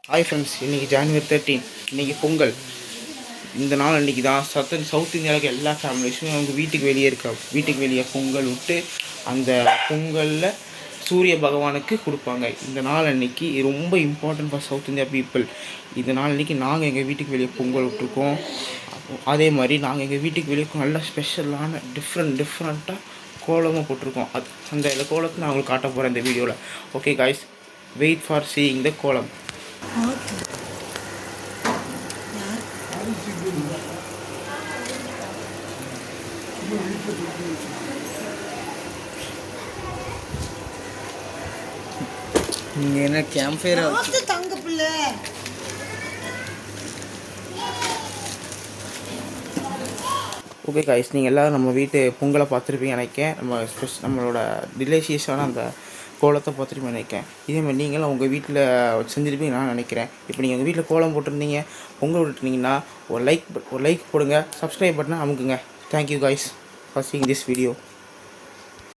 Hi friends, இன்றைக்கி ஜனவரி 13, இன்றைக்கி பொங்கல். இந்த நாள் அன்றைக்கி தான் சவுத் இந்தியாவுக்கு எல்லா ஃபேமிலிஸும் அவங்க வீட்டுக்கு வெளியே பொங்கல் விட்டு அந்த பொங்கலில் சூரிய பகவானுக்கு கொடுப்பாங்க. இந்த நாள் அன்றைக்கி ரொம்ப important for south India people. இந்த நாள் அன்றைக்கி நாங்கள் எங்கள் வீட்டுக்கு வெளியே பொங்கல் விட்டுருக்கோம். அதே மாதிரி நாங்கள் எங்கள் வீட்டுக்கு வெளியே நல்ல ஸ்பெஷலான டிஃப்ரெண்ட்டாக கோலமும் போட்டிருக்கோம். அந்த கோலத்தை நான் உங்களுக்கு காட்ட போகிறேன் இந்த வீடியோவில். Okay guys, wait for seeing the kolam. நீங்க என்ன கேம்ப் ஃபயர் தங்க பிள்ளை? ஓகே காய்ஸ், நீங்கள் எல்லோரும் நம்ம வீட்டு பொங்கலை பார்த்துருப்பீங்க நினைக்கிறேன். நம்மளோட டிலேஷியஸான அந்த கோலத்தை பார்த்துருப்பீங்க நினைக்கிறேன். இதேமாதிரி நீங்களும் உங்கள் வீட்டில் செஞ்சுருப்பீங்க நான் நினைக்கிறேன். இப்போ நீங்கள் உங்கள் வீட்டில் கோலம் போட்டிருந்தீங்க, பொங்கல் விட்டுருந்தீங்கன்னா ஒரு லைக் போடுங்க, சப்ஸ்கிரைப் பட்டனை அமுக்குங்க. Thank you guys for seeing this video.